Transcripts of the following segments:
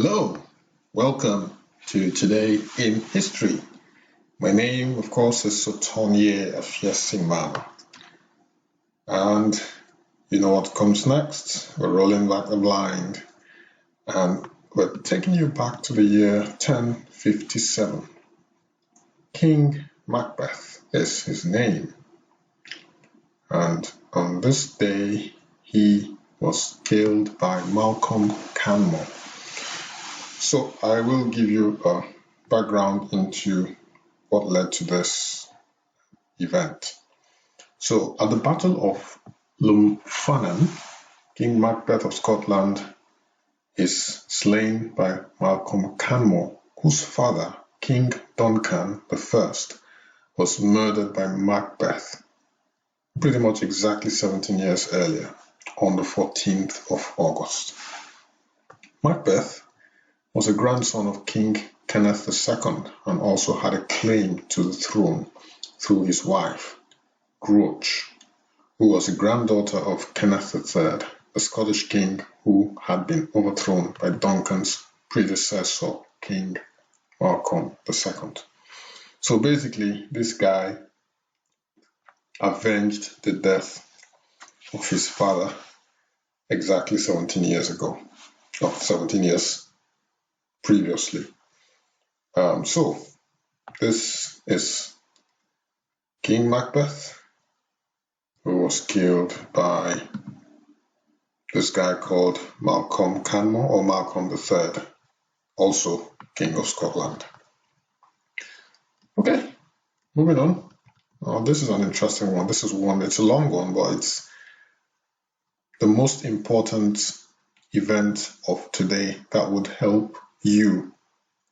Hello, welcome to Today in History. My name, of course, is Sotonye Afiesimam. And you know what comes next? We're rolling back the blind. And we're taking you back to the year 1057. King Macbeth is his name. And on this day, he was killed by Malcolm Canmore. So I will give you a background into what led to this event. So at the Battle of Lumphanan, King Macbeth of Scotland is slain by Malcolm Canmore, whose father, King Duncan I, was murdered by Macbeth pretty much exactly 17 years earlier on the 14th of August. Macbeth was a grandson of King Kenneth II and also had a claim to the throne through his wife, Gruoch, who was a granddaughter of Kenneth III, the Scottish king who had been overthrown by Duncan's predecessor, King Malcolm II. So basically, this guy avenged the death of his father exactly 17 years ago, or 17 years previously. So this is King Macbeth, who was killed by this guy called Malcolm Canmore, or Malcolm III, also King of Scotland. Okay, moving on. This is an interesting one. It's a long one, but it's the most important event of today that would help you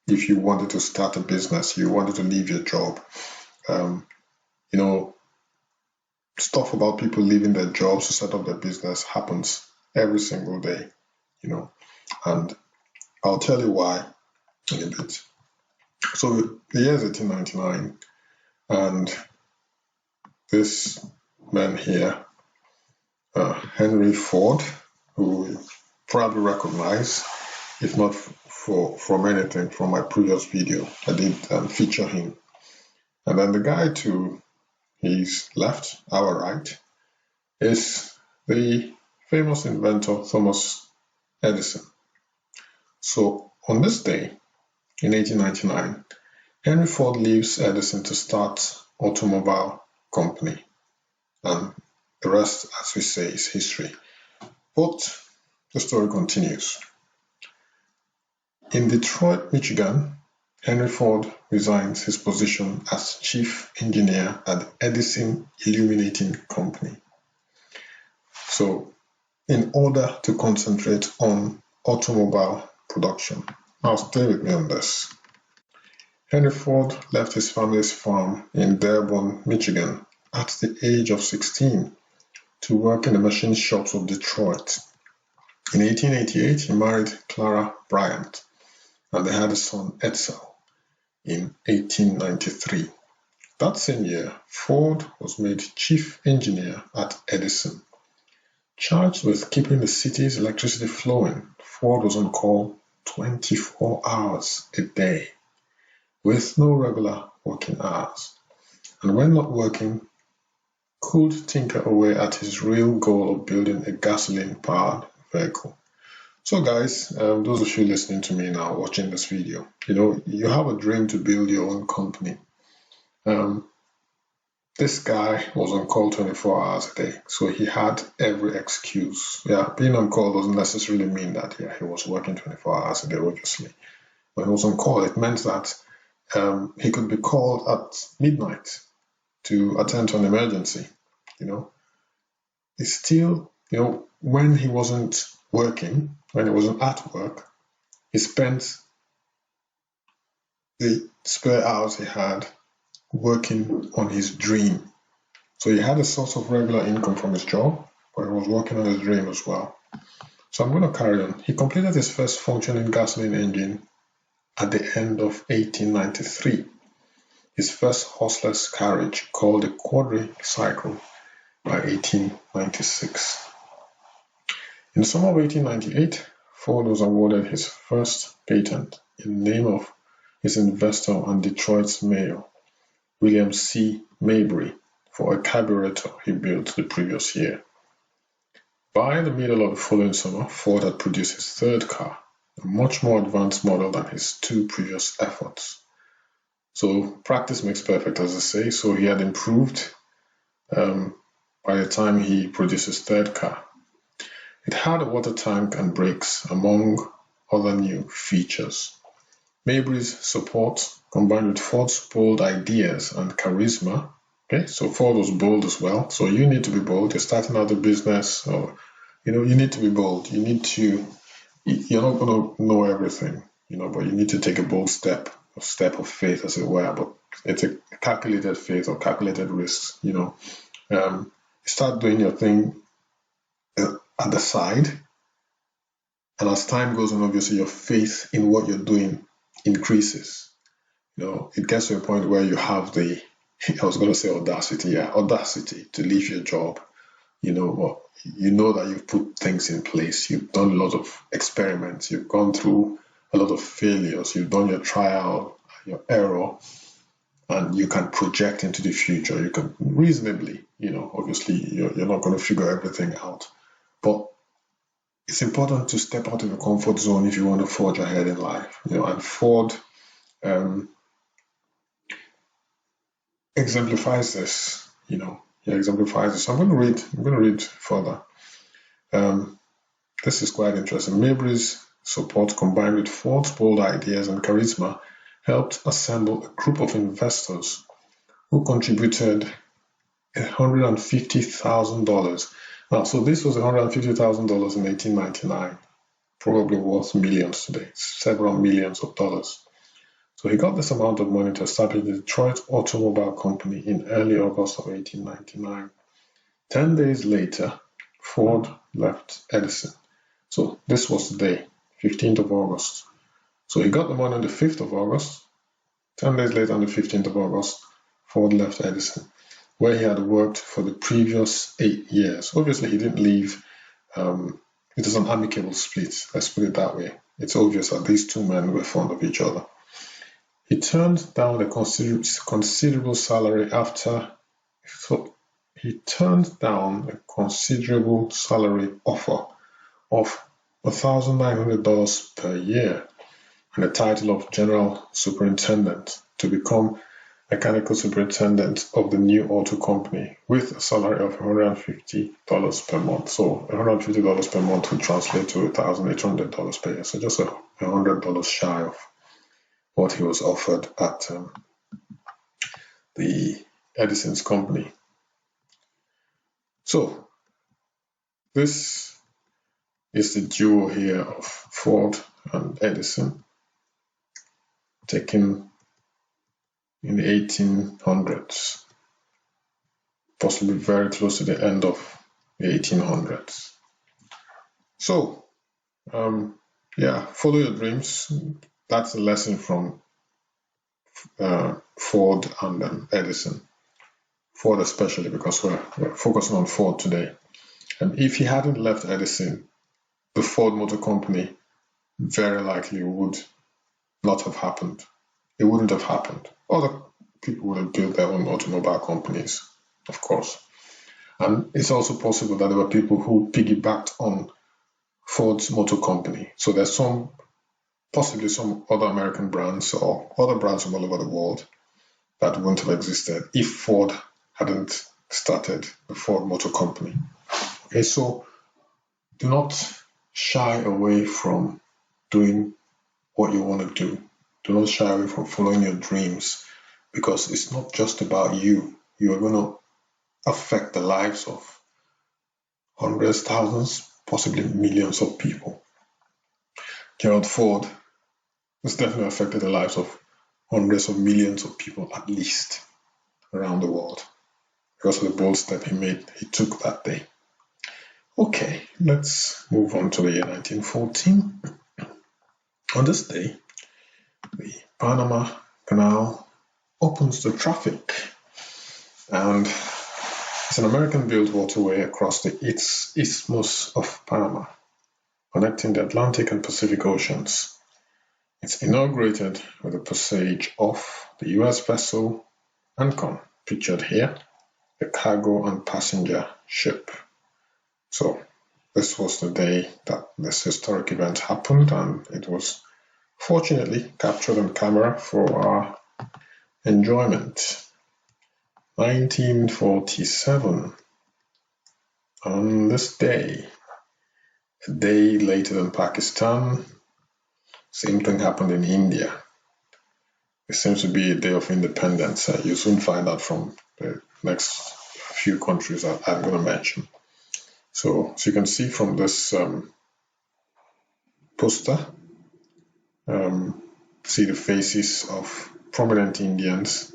if you wanted to start a business, you wanted to leave your job. Stuff about people leaving their jobs to set up their business happens every single day, and I'll tell you why in a bit. So the year is 1899, and this man here, Henry Ford, who you probably recognize, if not from anything from my previous video, I did feature him. And then the guy to his left, our right, is the famous inventor Thomas Edison. So on this day, in 1899, Henry Ford leaves Edison to start automobile company. And the rest, as we say, is history. But the story continues. In Detroit, Michigan, Henry Ford resigns his position as chief engineer at the Edison Illuminating Company. So, in order to concentrate on automobile production. Now, stay with me on this. Henry Ford left his family's farm in Dearborn, Michigan at the age of 16 to work in the machine shops of Detroit. In 1888, he married Clara Bryant, and they had a son, Edsel, in 1893. That same year, Ford was made chief engineer at Edison. Charged with keeping the city's electricity flowing, Ford was on call 24 hours a day, with no regular working hours. And when not working, could tinker away at his real goal of building a gasoline-powered vehicle. So guys, those of you listening to me now, watching this video, you have a dream to build your own company. This guy was on call 24 hours a day, so he had every excuse. Yeah, being on call doesn't necessarily mean that he was working 24 hours a day, obviously. When he was on call, it meant that he could be called at midnight to attend to an emergency. It's still, when he wasn't working, when he wasn't at work, he spent the spare hours he had working on his dream. So he had a source of regular income from his job, but he was working on his dream as well. So I'm going to carry on. He completed his first functioning gasoline engine at the end of 1893. His first horseless carriage, called the Quadricycle, by 1896. In the summer of 1898, Ford was awarded his first patent in the name of his investor and Detroit's mayor, William C. Mabry, for a carburetor he built the previous year. By the middle of the following summer, Ford had produced his third car, a much more advanced model than his two previous efforts. So practice makes perfect, as I say. So he had improved by the time he produced his third car. It had a water tank and brakes, among other new features. Mabry's support, combined with Ford's bold ideas and charisma. Okay, so Ford was bold as well. So you need to be bold. You're starting out a business, or you need to be bold. You're not going to know everything, but you need to take a bold step, a step of faith, as it were. But it's a calculated faith or calculated risks. Start doing your thing at the side, and as time goes on, obviously your faith in what you're doing increases. It gets to a point where you have the, I was going to say audacity to leave your job. But you know that you've put things in place. You've done a lot of experiments. You've gone through a lot of failures. You've done your trial, your error, and you can project into the future. You can reasonably, obviously you're not going to figure everything out, but it's important to step out of your comfort zone if you want to forge ahead in life. And Ford exemplifies this. He exemplifies this. I'm going to read further. This is quite interesting. Mabry's support, combined with Ford's bold ideas and charisma, helped assemble a group of investors who contributed $150,000. Now, so this was $150,000 in 1899, probably worth millions today, several millions of dollars. So he got this amount of money to establish the Detroit Automobile Company in early August of 1899. 10 days later, Ford left Edison. So this was the day, 15th of August. So he got the money on the 5th of August. 10 days later, on the 15th of August, Ford left Edison, where he had worked for the previous 8 years. Obviously, he didn't leave. It was an amicable split, let's put it that way. It's obvious that these two men were fond of each other. He turned down a considerable salary offer of $1,900 per year and the title of General Superintendent to become mechanical superintendent of the new auto company with a salary of $150 per month. So $150 per month would translate to $1,800 per year. So just $100 shy of what he was offered at the Edison's company. So this is the duo here of Ford and Edison, taken in the 1800s, possibly very close to the end of the 1800s. So, follow your dreams. That's a lesson from Ford and Edison. Ford especially, because we're focusing on Ford today. And if he hadn't left Edison, the Ford Motor Company very likely would not have happened. It wouldn't have happened. Other people would have built their own automobile companies, of course. And it's also possible that there were people who piggybacked on Ford's Motor Company. So there's possibly some other American brands or other brands from all over the world that wouldn't have existed if Ford hadn't started the Ford Motor Company. Okay, so do not shy away from doing what you want to do. Do not shy away from following your dreams, because it's not just about you. You are going to affect the lives of hundreds, thousands, possibly millions of people. Gerald Ford has definitely affected the lives of hundreds of millions of people, at least, around the world, because of the bold step he took that day. Okay, let's move on to the year 1914. On this day, the Panama Canal opens to traffic, and it's an American-built waterway across the Isthmus of Panama. connecting the Atlantic and Pacific Oceans. It's inaugurated with the passage of the US vessel Ancon, pictured here, the cargo and passenger ship. So this was the day that this historic event happened, and it was fortunately captured on camera for our enjoyment. 1947. On this day, a day later than Pakistan, same thing happened in India. It seems to be a day of independence. You'll soon find out from the next few countries that I'm going to mention. So you can see from this poster, see the faces of prominent Indians.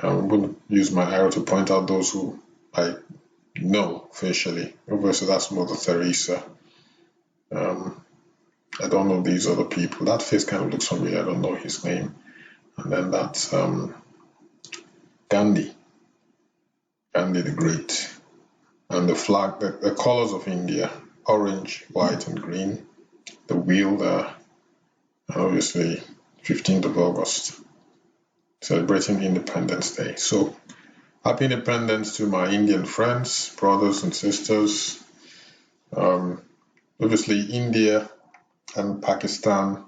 I'm going to use my arrow to point out those who I know facially. Obviously, that's Mother Teresa. I don't know these other people. That face kind of looks familiar. I don't know his name. And then that's Gandhi the Great. And the flag, the colors of India, orange, white, and green. The wheel there, and obviously 15th of August, celebrating Independence Day. So, happy independence to my Indian friends, brothers, and sisters. Obviously, India and Pakistan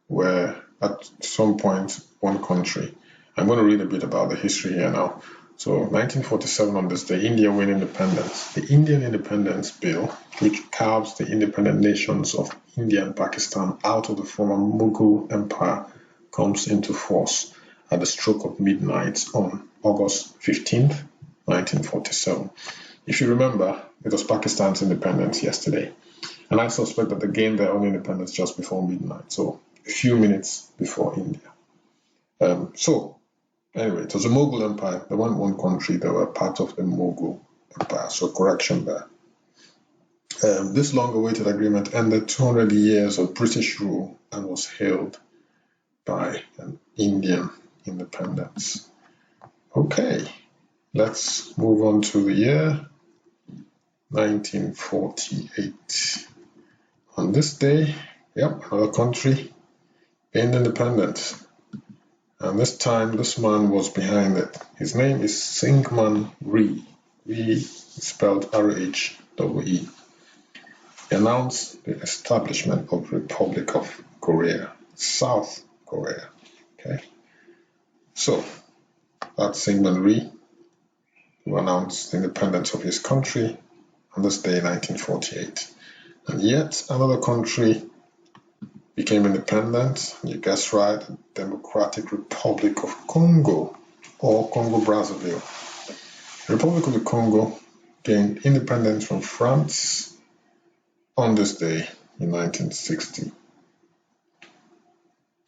were at some point one country. I'm going to read a bit about the history here now. So 1947, on this day, India won independence. The Indian Independence Bill, which carves the independent nations of India and Pakistan out of the former Mughal Empire, comes into force at the stroke of midnight on August 15th, 1947. If you remember, it was Pakistan's independence yesterday. And I suspect that they gained their own independence just before midnight, so a few minutes before India. Anyway, it was a Mughal Empire. They weren't one country, they were part of the Mughal Empire, so correction there. This long-awaited agreement ended 200 years of British rule and was hailed by an Indian independence. Okay, let's move on to the year 1948. On this day, another country gained independence. And this time, this man was behind it. His name is Syngman Rhee. Rhee is spelled R-H-E-E. He announced the establishment of the Republic of Korea, South Korea. Okay, so that's Syngman Rhee, who announced the independence of his country on this day, 1948. And yet another country became independent. You guessed right, the Democratic Republic of Congo, or Congo-Brazzaville. The Republic of the Congo gained independence from France on this day in 1960.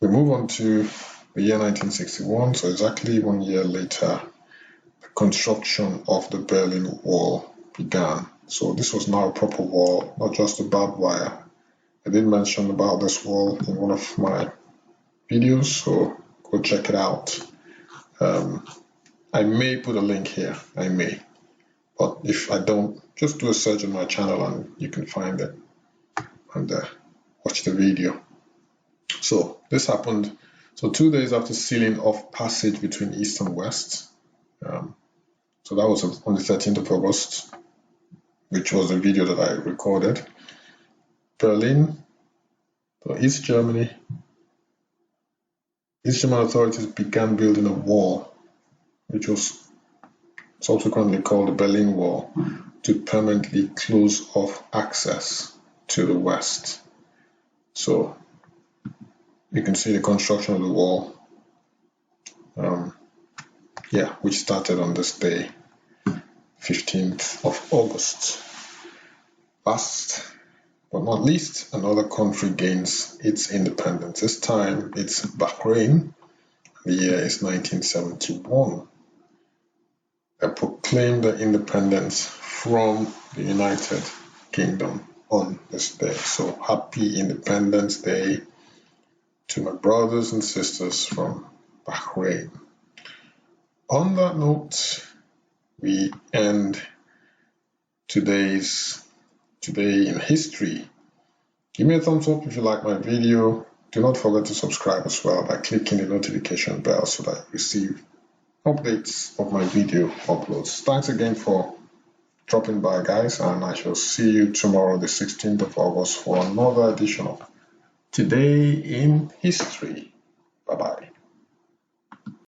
We move on to the year 1961, so exactly 1 year later, the construction of the Berlin Wall began. So this was now a proper wall, not just a barbed wire. I did mention about this wall in one of my videos, so go check it out. I may put a link here, I may. But if I don't, just do a search on my channel and you can find it and watch the video. So this happened 2 days after sealing off passage between East and West. So that was on the 13th of August, which was the video that I recorded. Berlin, so East German authorities began building a wall, which was subsequently called the Berlin Wall, to permanently close off access to the West. So you can see the construction of the wall, which started on this day, 15th of August. Last but not least, another country gains its independence. This time it's Bahrain. The year is 1971. They proclaimed their independence from the United Kingdom on this day. So happy Independence Day to my brothers and sisters from Bahrain. On that note, we end today in history Give me a thumbs up if you like my video. Do not forget to subscribe as well by clicking the notification bell so that you receive updates of my video uploads. Thanks again for dropping by, guys, and I shall see you tomorrow, the 16th of August, for another edition of Today in History. Bye-bye.